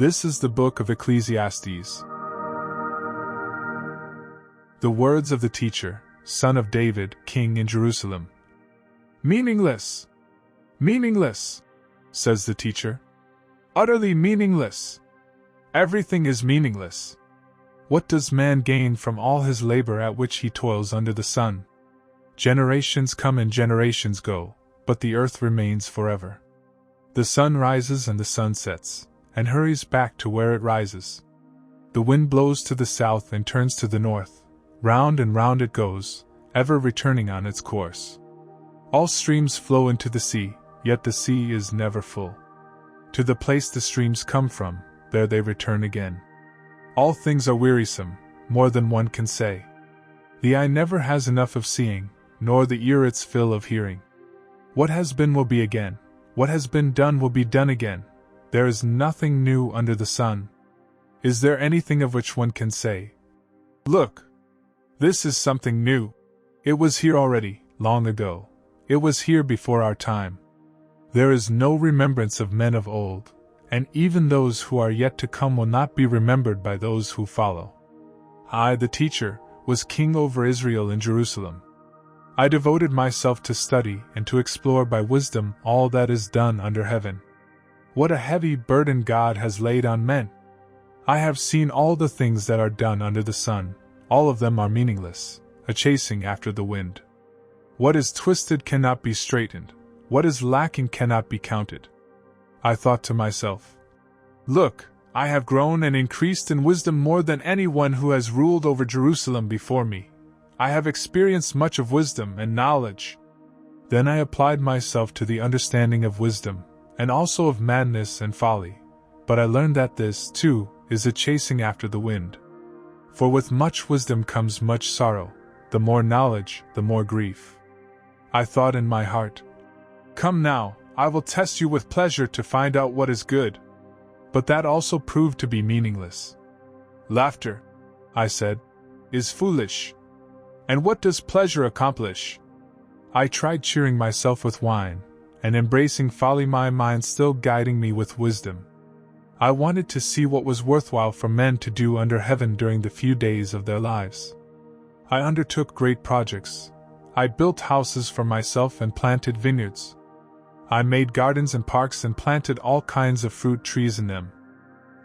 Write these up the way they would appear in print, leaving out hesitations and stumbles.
This is the book of Ecclesiastes. The words of the teacher, son of David, king in Jerusalem. Meaningless! Meaningless! Says the teacher. Utterly meaningless! Everything is meaningless. What does man gain from all his labor at which he toils under the sun? Generations come and generations go, but the earth remains forever. The sun rises and the sun sets, and hurries back to where it rises. The wind blows to the south and turns to the north. Round and round it goes, ever returning on its course. All streams flow into the sea, yet the sea is never full. To the place the streams come from, there they return again. All things are wearisome, more than one can say. The eye never has enough of seeing, nor the ear its fill of hearing. What has been will be again, what has been done will be done again. There is nothing new under the sun. Is there anything of which one can say, "Look, this is something new"? It was here already, long ago. It was here before our time. There is no remembrance of men of old, and even those who are yet to come will not be remembered by those who follow. I, the teacher, was king over Israel in Jerusalem. I devoted myself to study and to explore by wisdom all that is done under heaven. What a heavy burden God has laid on men! I have seen all the things that are done under the sun. All of them are meaningless, a chasing after the wind. What is twisted cannot be straightened. What is lacking cannot be counted. I thought to myself, "Look, I have grown and increased in wisdom more than anyone who has ruled over Jerusalem before me. I have experienced much of wisdom and knowledge." Then I applied myself to the understanding of wisdom, and also of madness and folly. But I learned that this, too, is a chasing after the wind. For with much wisdom comes much sorrow, the more knowledge, the more grief. I thought in my heart, "Come now, I will test you with pleasure to find out what is good." But that also proved to be meaningless. "Laughter," I said, "is foolish. And what does pleasure accomplish?" I tried cheering myself with wine, and embracing folly, my mind still guiding me with wisdom. I wanted to see what was worthwhile for men to do under heaven during the few days of their lives. I undertook great projects. I built houses for myself and planted vineyards. I made gardens and parks and planted all kinds of fruit trees in them.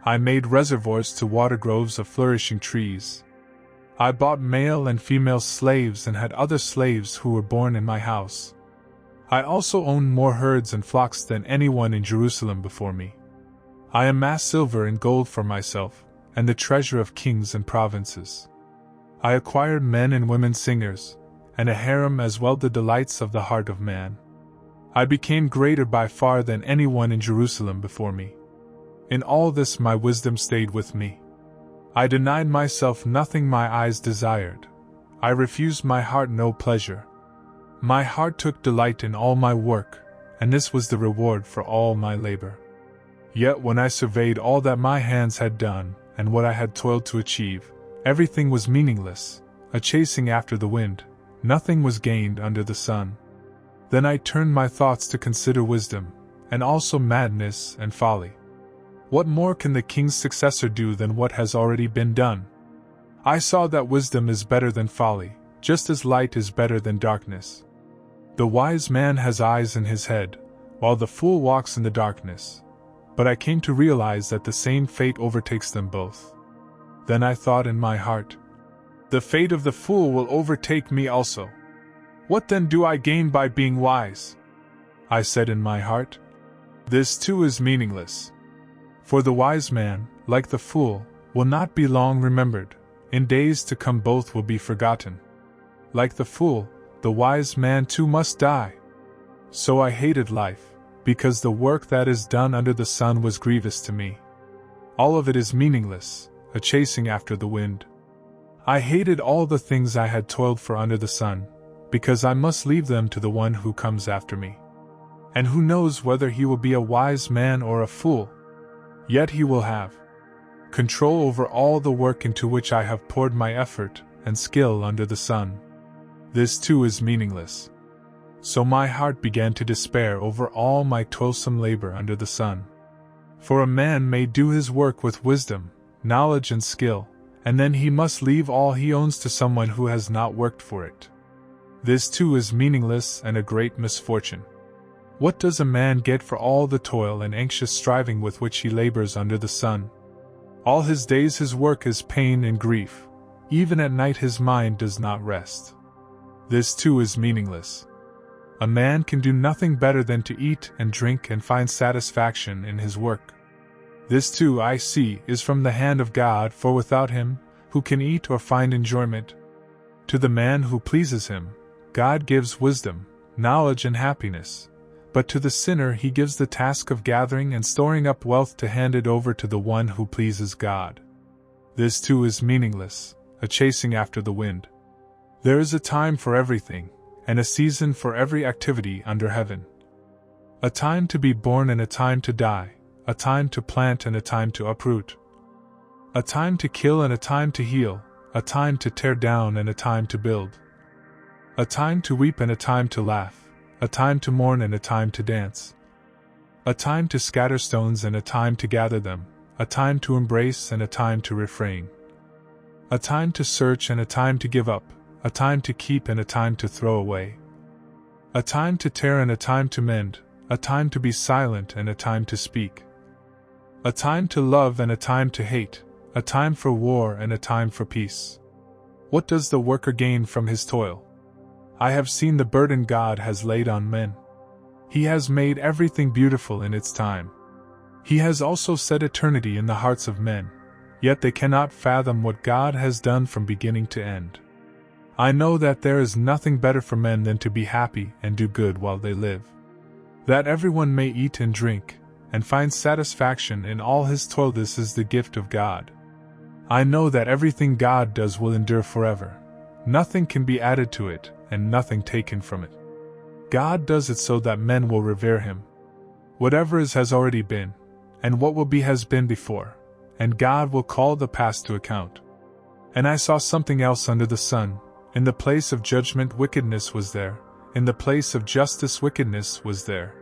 I made reservoirs to water groves of flourishing trees. I bought male and female slaves and had other slaves who were born in my house. I also owned more herds and flocks than anyone in Jerusalem before me. I amassed silver and gold for myself, and the treasure of kings and provinces. I acquired men and women singers, and a harem as well, the delights of the heart of man. I became greater by far than anyone in Jerusalem before me. In all this my wisdom stayed with me. I denied myself nothing my eyes desired. I refused my heart no pleasure. My heart took delight in all my work, and this was the reward for all my labor. Yet when I surveyed all that my hands had done, and what I had toiled to achieve, everything was meaningless, a chasing after the wind. Nothing was gained under the sun. Then I turned my thoughts to consider wisdom, and also madness and folly. What more can the king's successor do than what has already been done? I saw that wisdom is better than folly, just as light is better than darkness. The wise man has eyes in his head, while the fool walks in the darkness. But I came to realize that the same fate overtakes them both. Then I thought in my heart, "The fate of the fool will overtake me also. What then do I gain by being wise?" I said in my heart, "This too is meaningless." For the wise man, like the fool, will not be long remembered. In days to come both will be forgotten. Like the fool, the wise man too must die. So I hated life, because the work that is done under the sun was grievous to me. All of it is meaningless, a chasing after the wind. I hated all the things I had toiled for under the sun, because I must leave them to the one who comes after me. And who knows whether he will be a wise man or a fool? Yet he will have control over all the work into which I have poured my effort and skill under the sun. This too is meaningless. So my heart began to despair over all my toilsome labor under the sun. For a man may do his work with wisdom, knowledge and skill, and then he must leave all he owns to someone who has not worked for it. This too is meaningless and a great misfortune. What does a man get for all the toil and anxious striving with which he labors under the sun? All his days his work is pain and grief. Even at night his mind does not rest. This too is meaningless. A man can do nothing better than to eat and drink and find satisfaction in his work. This too, I see, is from the hand of God, for without him, who can eat or find enjoyment? To the man who pleases him, God gives wisdom, knowledge and happiness, but to the sinner he gives the task of gathering and storing up wealth to hand it over to the one who pleases God. This too is meaningless, a chasing after the wind. There is a time for everything, and a season for every activity under heaven. A time to be born and a time to die, a time to plant and a time to uproot. A time to kill and a time to heal, a time to tear down and a time to build. A time to weep and a time to laugh, a time to mourn and a time to dance. A time to scatter stones and a time to gather them, a time to embrace and a time to refrain. A time to search and a time to give up, a time to keep and a time to throw away. A time to tear and a time to mend, a time to be silent and a time to speak. A time to love and a time to hate, a time for war and a time for peace. What does the worker gain from his toil? I have seen the burden God has laid on men. He has made everything beautiful in its time. He has also set eternity in the hearts of men, yet they cannot fathom what God has done from beginning to end. I know that there is nothing better for men than to be happy and do good while they live. That everyone may eat and drink, and find satisfaction in all his toil. This is the gift of God. I know that everything God does will endure forever. Nothing can be added to it, and nothing taken from it. God does it so that men will revere him. Whatever is has already been, and what will be has been before, and God will call the past to account. And I saw something else under the sun. In the place of judgment wickedness was there, in the place of justice wickedness was there.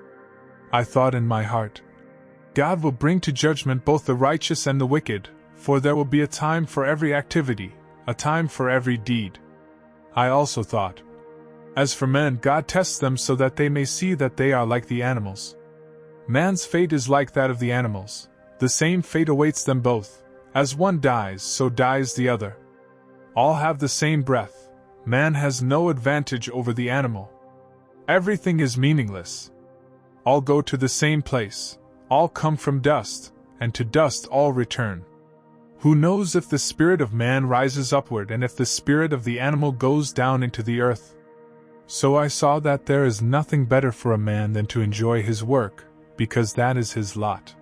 I thought in my heart, God will bring to judgment both the righteous and the wicked, for there will be a time for every activity, a time for every deed. I also thought, as for men, God tests them so that they may see that they are like the animals. Man's fate is like that of the animals. The same fate awaits them both. As one dies, so dies the other. All have the same breath. Man has no advantage over the animal. Everything is meaningless. All go to the same place. All come from dust, and to dust all return. Who knows if the spirit of man rises upward and if the spirit of the animal goes down into the earth? So I saw that there is nothing better for a man than to enjoy his work, because that is his lot.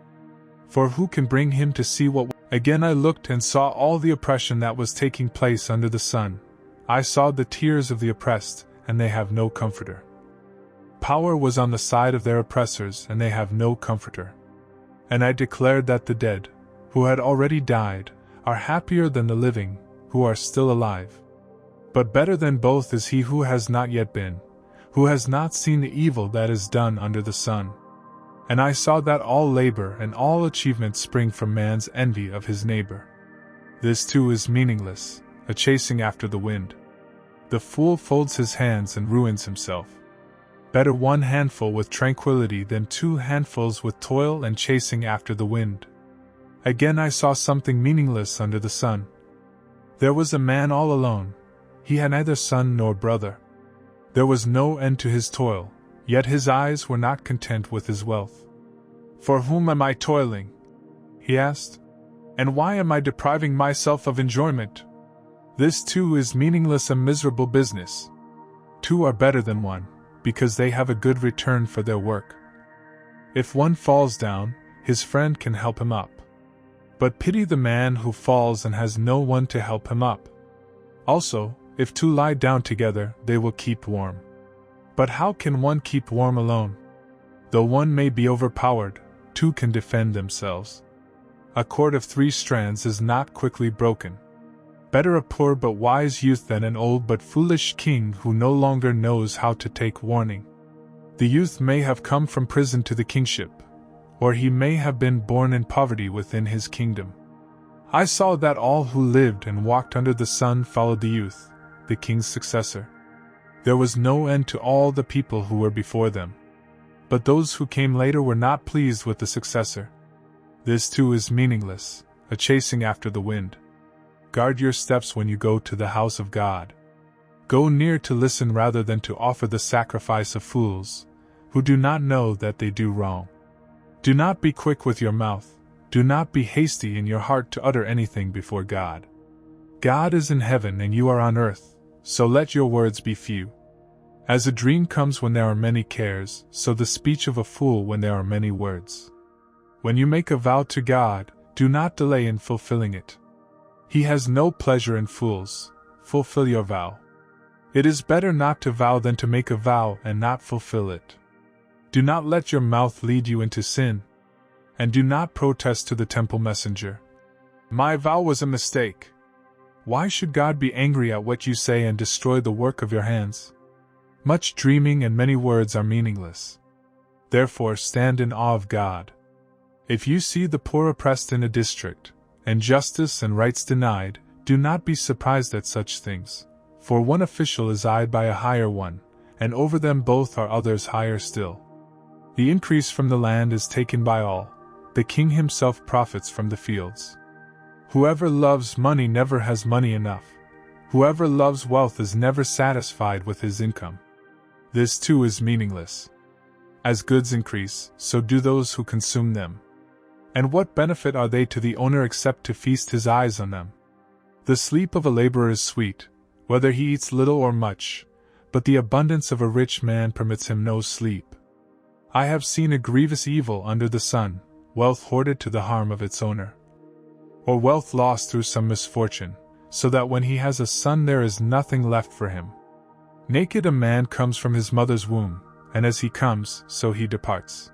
For who can bring him to see what? Again I looked and saw all the oppression that was taking place under the sun. I saw the tears of the oppressed, and they have no comforter. Power was on the side of their oppressors, and they have no comforter. And I declared that the dead, who had already died, are happier than the living, who are still alive. But better than both is he who has not yet been, who has not seen the evil that is done under the sun. And I saw that all labor and all achievement spring from man's envy of his neighbor. This too is meaningless, a chasing after the wind. The fool folds his hands and ruins himself. Better one handful with tranquility than 2 handfuls with toil and chasing after the wind. Again I saw something meaningless under the sun. There was a man all alone. He had neither son nor brother. There was no end to his toil, yet his eyes were not content with his wealth. For whom am I toiling? He asked. And why am I depriving myself of enjoyment? This too is meaningless, a miserable business. 2 are better than 1, because they have a good return for their work. If one falls down, his friend can help him up. But pity the man who falls and has no one to help him up. Also, if 2 lie down together, they will keep warm. But how can one keep warm alone? Though one may be overpowered, 2 can defend themselves. A cord of 3 strands is not quickly broken. Better a poor but wise youth than an old but foolish king who no longer knows how to take warning. The youth may have come from prison to the kingship, or he may have been born in poverty within his kingdom. I saw that all who lived and walked under the sun followed the youth, the king's successor. There was no end to all the people who were before them. But those who came later were not pleased with the successor. This too is meaningless, a chasing after the wind. Guard your steps when you go to the house of God. Go near to listen rather than to offer the sacrifice of fools, who do not know that they do wrong. Do not be quick with your mouth, do not be hasty in your heart to utter anything before God. God is in heaven and you are on earth, so let your words be few. As a dream comes when there are many cares, so the speech of a fool when there are many words. When you make a vow to God, do not delay in fulfilling it. He has no pleasure in fools. Fulfill your vow. It is better not to vow than to make a vow and not fulfill it. Do not let your mouth lead you into sin. And do not protest to the temple messenger. My vow was a mistake. Why should God be angry at what you say and destroy the work of your hands? Much dreaming and many words are meaningless. Therefore stand in awe of God. If you see the poor oppressed in a district, and justice and rights denied, do not be surprised at such things, for one official is eyed by a higher one, and over them both are others higher still. The increase from the land is taken by all, the king himself profits from the fields. Whoever loves money never has money enough. Whoever loves wealth is never satisfied with his income. This too is meaningless. As goods increase, so do those who consume them. And what benefit are they to the owner except to feast his eyes on them? The sleep of a laborer is sweet, whether he eats little or much, but the abundance of a rich man permits him no sleep. I have seen a grievous evil under the sun, wealth hoarded to the harm of its owner. Or wealth lost through some misfortune, so that when he has a son there is nothing left for him. Naked a man comes from his mother's womb, and as he comes, so he departs.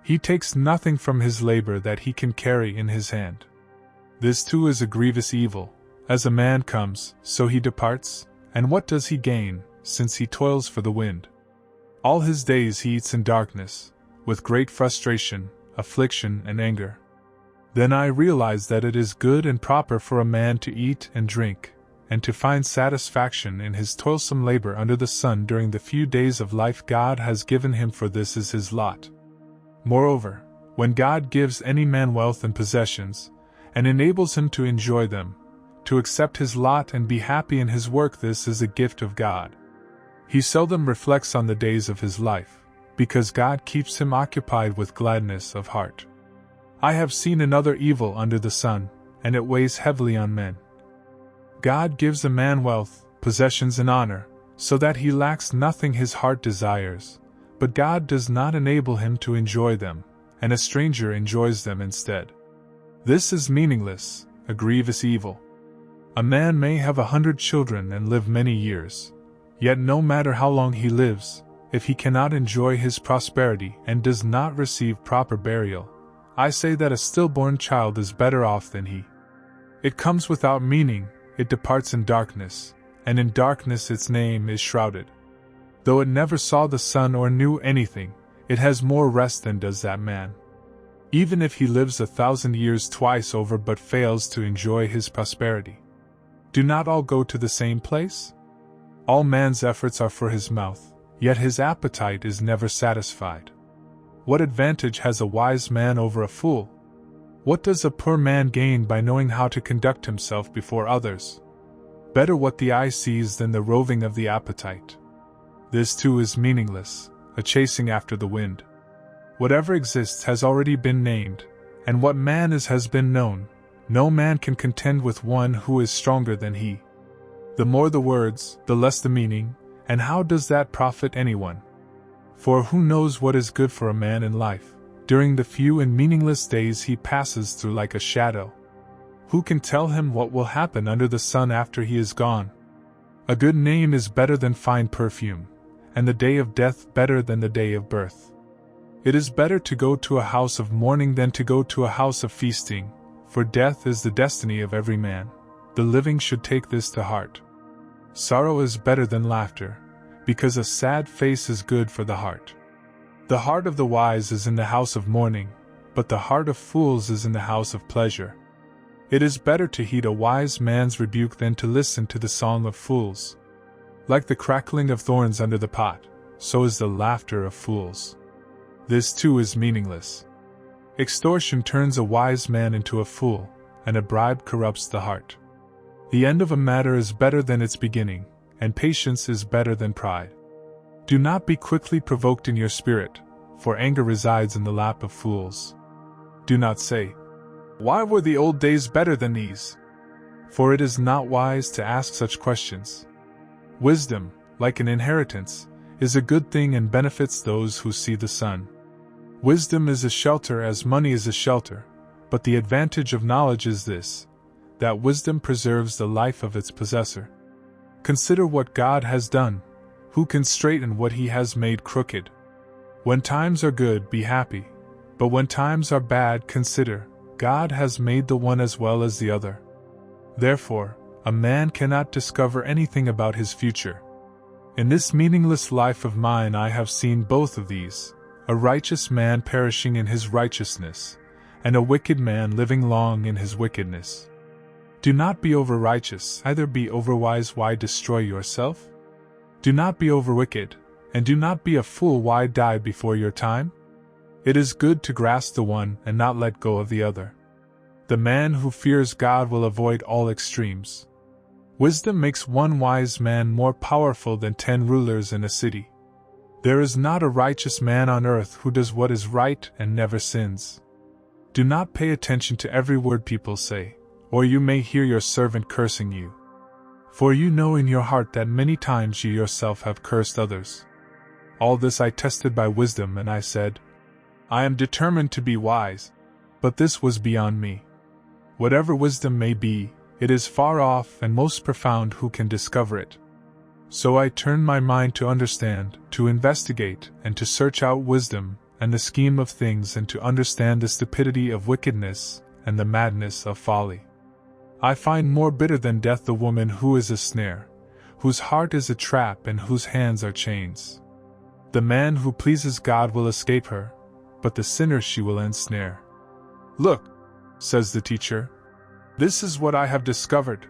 He takes nothing from his labor that he can carry in his hand. This too is a grievous evil. As a man comes, so he departs, and what does he gain, since he toils for the wind? All his days he eats in darkness, with great frustration, affliction, and anger. Then I realize that it is good and proper for a man to eat and drink, and to find satisfaction in his toilsome labor under the sun during the few days of life God has given him, for this is his lot. Moreover, when God gives any man wealth and possessions, and enables him to enjoy them, to accept his lot and be happy in his work, this is a gift of God. He seldom reflects on the days of his life, because God keeps him occupied with gladness of heart. I have seen another evil under the sun, and it weighs heavily on men. God gives a man wealth, possessions, and honor, so that he lacks nothing his heart desires, but God does not enable him to enjoy them, and a stranger enjoys them instead. This is meaningless, a grievous evil. A man may have 100 children and live many years, yet no matter how long he lives, if he cannot enjoy his prosperity and does not receive proper burial, I say that a stillborn child is better off than he. It comes without meaning, it departs in darkness, and in darkness its name is shrouded. Though it never saw the sun or knew anything, it has more rest than does that man. Even if he lives 1,000 years twice over but fails to enjoy his prosperity. Do not all go to the same place? All man's efforts are for his mouth, yet his appetite is never satisfied. What advantage has a wise man over a fool? What does a poor man gain by knowing how to conduct himself before others? Better what the eye sees than the roving of the appetite. This too is meaningless, a chasing after the wind. Whatever exists has already been named, and what man is has been known. No man can contend with one who is stronger than he. The more the words, the less the meaning, and how does that profit anyone? For who knows what is good for a man in life, during the few and meaningless days he passes through like a shadow? Who can tell him what will happen under the sun after he is gone? A good name is better than fine perfume, and the day of death better than the day of birth. It is better to go to a house of mourning than to go to a house of feasting, for death is the destiny of every man. The living should take this to heart. Sorrow is better than laughter, because a sad face is good for the heart. The heart of the wise is in the house of mourning, but the heart of fools is in the house of pleasure. It is better to heed a wise man's rebuke than to listen to the song of fools. Like the crackling of thorns under the pot, so is the laughter of fools. This too is meaningless. Extortion turns a wise man into a fool, and a bribe corrupts the heart. The end of a matter is better than its beginning, and patience is better than pride. Do not be quickly provoked in your spirit, for anger resides in the lap of fools. Do not say, "Why were the old days better than these?" For it is not wise to ask such questions. Wisdom, like an inheritance, is a good thing and benefits those who see the sun. Wisdom is a shelter as money is a shelter, but the advantage of knowledge is this, that wisdom preserves the life of its possessor. Consider what God has done. Who can straighten what he has made crooked? When times are good, be happy, but when times are bad, consider, God has made the one as well as the other. Therefore, a man cannot discover anything about his future. In this meaningless life of mine I have seen both of these, a righteous man perishing in his righteousness, and a wicked man living long in his wickedness. Do not be over-righteous, either be over-wise. Why destroy yourself? Do not be over-wicked, and do not be a fool. Why die before your time? It is good to grasp the one and not let go of the other. The man who fears God will avoid all extremes. Wisdom makes one wise man more powerful than 10 rulers in a city. There is not a righteous man on earth who does what is right and never sins. Do not pay attention to every word people say, or you may hear your servant cursing you. For you know in your heart that many times you yourself have cursed others. All this I tested by wisdom, and I said, I am determined to be wise. But this was beyond me. Whatever wisdom may be, it is far off and most profound. Who can discover it? So I turned my mind to understand, to investigate, and to search out wisdom, and the scheme of things, and to understand the stupidity of wickedness, and the madness of folly. I find more bitter than death the woman who is a snare, whose heart is a trap and whose hands are chains. The man who pleases God will escape her, but the sinner she will ensnare. Look, says the teacher, this is what I have discovered,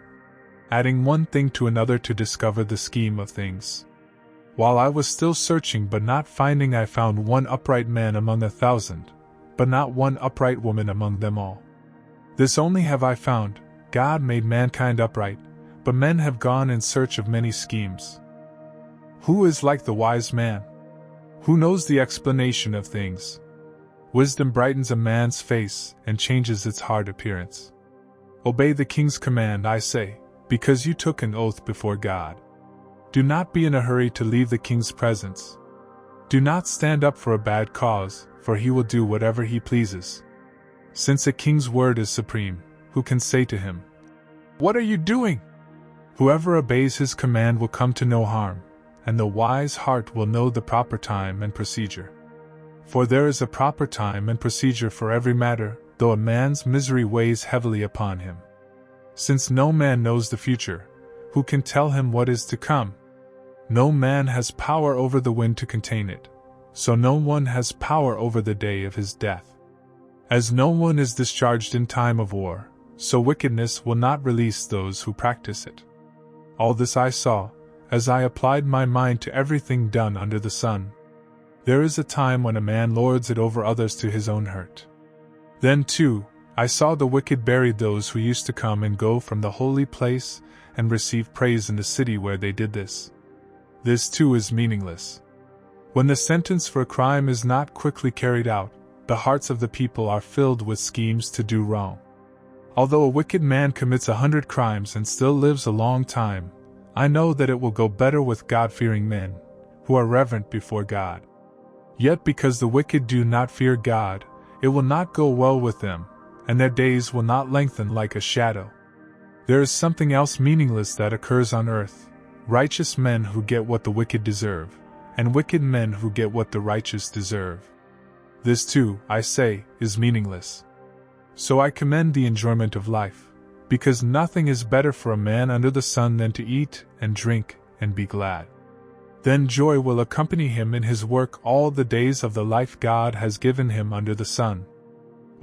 adding one thing to another to discover the scheme of things. While I was still searching but not finding, I found one upright man among 1,000, but not one upright woman among them all. This only have I found, God made mankind upright, but men have gone in search of many schemes. Who is like the wise man? Who knows the explanation of things? Wisdom brightens a man's face and changes its hard appearance. Obey the king's command, I say, because you took an oath before God. Do not be in a hurry to leave the king's presence. Do not stand up for a bad cause, for he will do whatever he pleases. Since a king's word is supreme, who can say to him, "What are you doing?" Whoever obeys his command will come to no harm, and the wise heart will know the proper time and procedure. For there is a proper time and procedure for every matter, though a man's misery weighs heavily upon him. Since no man knows the future, who can tell him what is to come? No man has power over the wind to contain it, so no one has power over the day of his death. As no one is discharged in time of war, so wickedness will not release those who practice it. All this I saw, as I applied my mind to everything done under the sun. There is a time when a man lords it over others to his own hurt. Then, too, I saw the wicked buried those who used to come and go from the holy place and receive praise in the city where they did this. This too is meaningless. When the sentence for a crime is not quickly carried out, the hearts of the people are filled with schemes to do wrong. Although a wicked man commits 100 crimes and still lives a long time, I know that it will go better with God-fearing men, who are reverent before God. Yet because the wicked do not fear God, it will not go well with them, and their days will not lengthen like a shadow. There is something else meaningless that occurs on earth: righteous men who get what the wicked deserve, and wicked men who get what the righteous deserve. This too, I say, is meaningless. So I commend the enjoyment of life, because nothing is better for a man under the sun than to eat and drink and be glad. Then joy will accompany him in his work all the days of the life God has given him under the sun.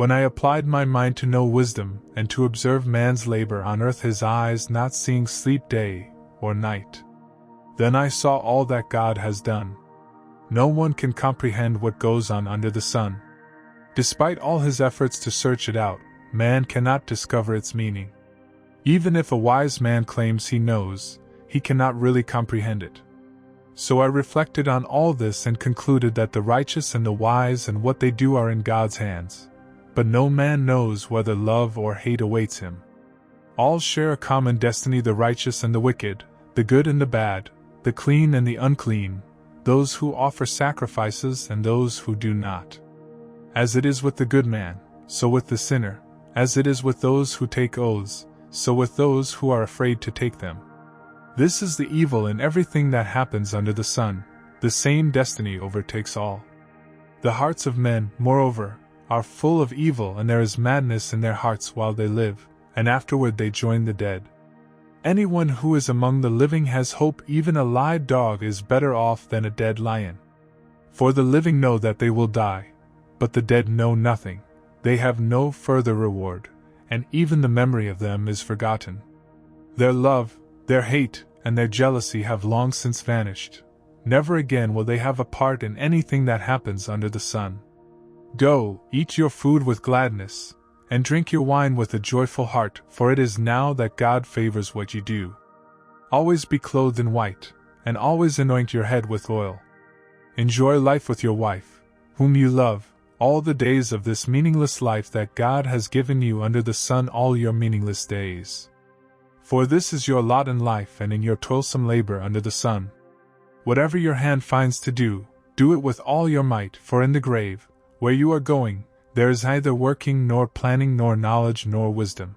When I applied my mind to know wisdom and to observe man's labor on earth, his eyes not seeing sleep day or night, then I saw all that God has done. No one can comprehend what goes on under the sun. Despite all his efforts to search it out, man cannot discover its meaning. Even if a wise man claims he knows, he cannot really comprehend it. So I reflected on all this and concluded that the righteous and the wise and what they do are in God's hands. But no man knows whether love or hate awaits him. All share a common destiny, the righteous and the wicked, the good and the bad, the clean and the unclean, those who offer sacrifices and those who do not. As it is with the good man, so with the sinner, as it is with those who take oaths, so with those who are afraid to take them. This is the evil in everything that happens under the sun. The same destiny overtakes all. The hearts of men, moreover, are full of evil, and there is madness in their hearts while they live, and afterward they join the dead. Anyone who is among the living has hope. Even a live dog is better off than a dead lion. For the living know that they will die, but the dead know nothing. They have no further reward, and even the memory of them is forgotten. Their love, their hate, and their jealousy have long since vanished. Never again will they have a part in anything that happens under the sun. Go, eat your food with gladness, and drink your wine with a joyful heart, for it is now that God favors what you do. Always be clothed in white, and always anoint your head with oil. Enjoy life with your wife, whom you love, all the days of this meaningless life that God has given you under the sun, all your meaningless days. For this is your lot in life and in your toilsome labor under the sun. Whatever your hand finds to do, do it with all your might, for in the grave, where you are going, there is neither working nor planning nor knowledge nor wisdom.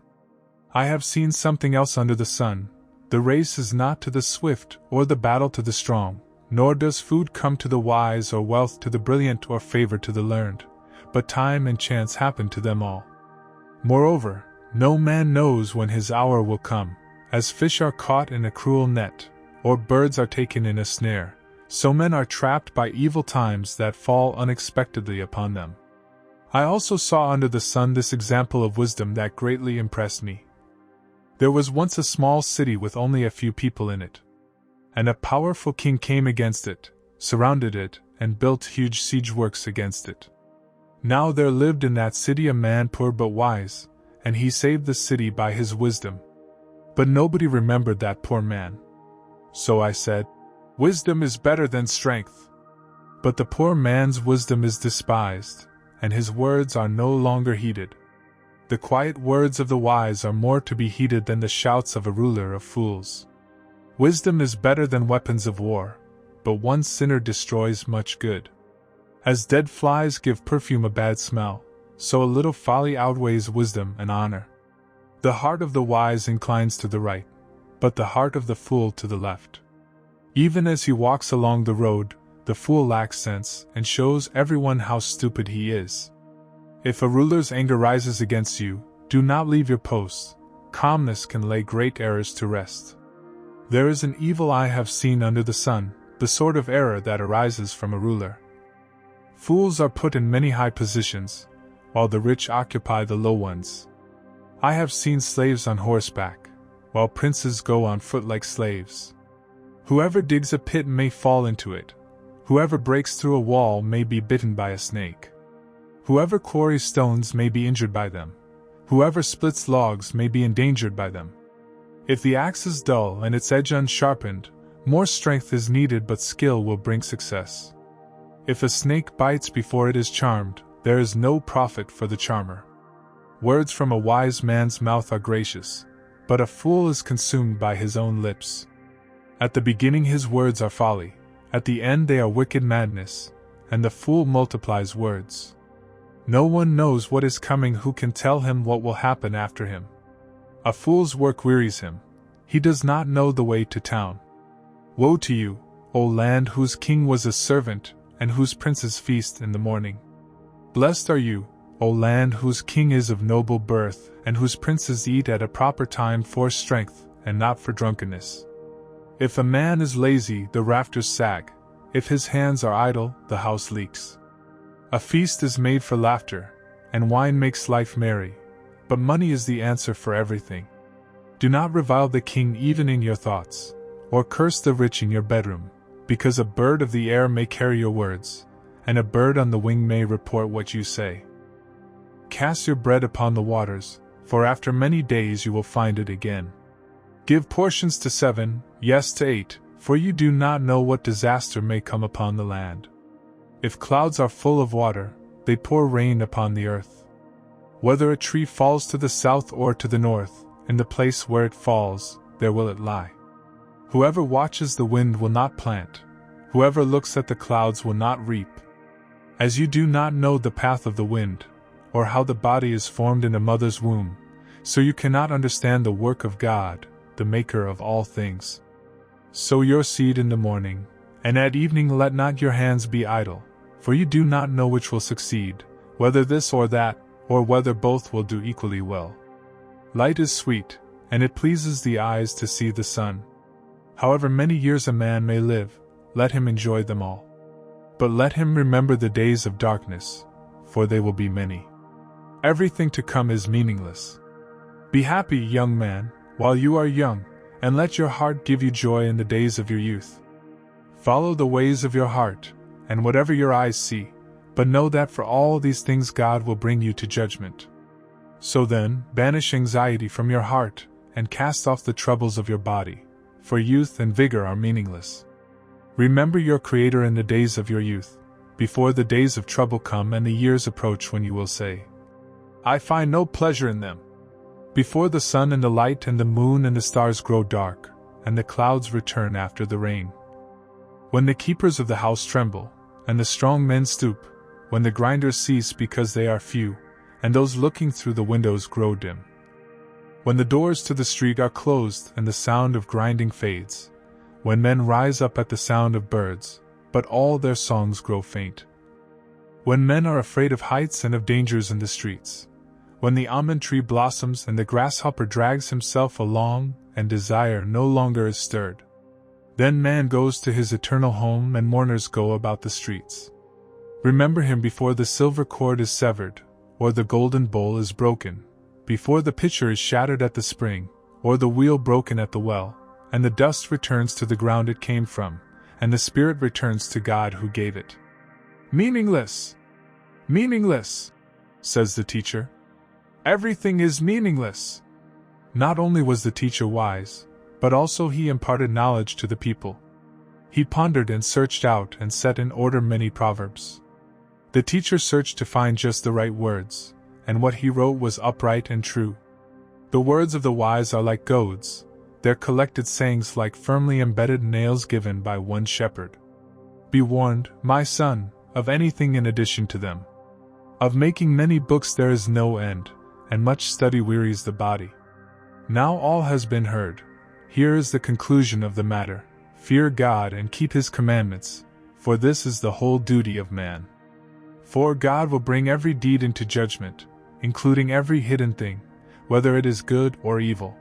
I have seen something else under the sun. The race is not to the swift or the battle to the strong, nor does food come to the wise or wealth to the brilliant or favor to the learned, but time and chance happen to them all. Moreover, no man knows when his hour will come. As fish are caught in a cruel net, or birds are taken in a snare, so men are trapped by evil times that fall unexpectedly upon them. I also saw under the sun this example of wisdom that greatly impressed me. There was once a small city with only a few people in it. And a powerful king came against it, surrounded it, and built huge siege works against it. Now there lived in that city a man poor but wise, and he saved the city by his wisdom. But nobody remembered that poor man. So I said, "Wisdom is better than strength." But the poor man's wisdom is despised, and his words are no longer heeded. The quiet words of the wise are more to be heeded than the shouts of a ruler of fools. Wisdom is better than weapons of war, but one sinner destroys much good. As dead flies give perfume a bad smell, so a little folly outweighs wisdom and honor. The heart of the wise inclines to the right, but the heart of the fool to the left. Even as he walks along the road, the fool lacks sense and shows everyone how stupid he is. If a ruler's anger rises against you, do not leave your post. Calmness can lay great errors to rest. There is an evil I have seen under the sun, the sort of error that arises from a ruler. Fools are put in many high positions, while the rich occupy the low ones. I have seen slaves on horseback, while princes go on foot like slaves. Whoever digs a pit may fall into it. Whoever breaks through a wall may be bitten by a snake. Whoever quarries stones may be injured by them. Whoever splits logs may be endangered by them. If the axe is dull and its edge unsharpened, more strength is needed, but skill will bring success. If a snake bites before it is charmed, there is no profit for the charmer. Words from a wise man's mouth are gracious, but a fool is consumed by his own lips. At the beginning his words are folly, at the end they are wicked madness, and the fool multiplies words. No one knows what is coming who can tell him what will happen after him. A fool's work wearies him, he does not know the way to town. Woe to you, O land whose king was a servant, and whose princes feast in the morning. Blessed are you, O land whose king is of noble birth, and whose princes eat at a proper time for strength, and not for drunkenness. If a man is lazy, the rafters sag. If his hands are idle, the house leaks. A feast is made for laughter, and wine makes life merry, but money is the answer for everything. Do not revile the king even in your thoughts, or curse the rich in your bedroom, because a bird of the air may carry your words, and a bird on the wing may report what you say. Cast your bread upon the waters, for after many days you will find it again. Give portions to 7, yes to 8, for you do not know what disaster may come upon the land. If clouds are full of water, they pour rain upon the earth. Whether a tree falls to the south or to the north, in the place where it falls, there will it lie. Whoever watches the wind will not plant, whoever looks at the clouds will not reap. As you do not know the path of the wind, or how the body is formed in a mother's womb, so you cannot understand the work of God, the maker of all things. Sow your seed in the morning, and at evening let not your hands be idle, for you do not know which will succeed, whether this or that, or whether both will do equally well. Light is sweet, and it pleases the eyes to see the sun. However many years a man may live, let him enjoy them all. But let him remember the days of darkness, for they will be many. Everything to come is meaningless. Be happy, young man, while you are young, and let your heart give you joy in the days of your youth. Follow the ways of your heart, and whatever your eyes see, but know that for all these things God will bring you to judgment. So then, banish anxiety from your heart, and cast off the troubles of your body, for youth and vigor are meaningless. Remember your Creator in the days of your youth, before the days of trouble come and the years approach when you will say, I find no pleasure in them. Before the sun and the light and the moon and the stars grow dark, and the clouds return after the rain. When the keepers of the house tremble, and the strong men stoop, when the grinders cease because they are few, and those looking through the windows grow dim. When the doors to the street are closed and the sound of grinding fades, when men rise up at the sound of birds, but all their songs grow faint. When men are afraid of heights and of dangers in the streets, when the almond tree blossoms and the grasshopper drags himself along and desire no longer is stirred, then man goes to his eternal home and mourners go about the streets. Remember him before the silver cord is severed, or the golden bowl is broken, before the pitcher is shattered at the spring, or the wheel broken at the well, and the dust returns to the ground it came from, and the spirit returns to God who gave it. Meaningless! Meaningless! Says the teacher. Everything is meaningless! Not only was the teacher wise, but also he imparted knowledge to the people. He pondered and searched out and set in order many proverbs. The teacher searched to find just the right words, and what he wrote was upright and true. The words of the wise are like goads, their collected sayings like firmly embedded nails given by one shepherd. Be warned, my son, of anything in addition to them. Of making many books there is no end, and much study wearies the body. Now all has been heard. Here is the conclusion of the matter. Fear God and keep His commandments, for this is the whole duty of man. For God will bring every deed into judgment, including every hidden thing, whether it is good or evil.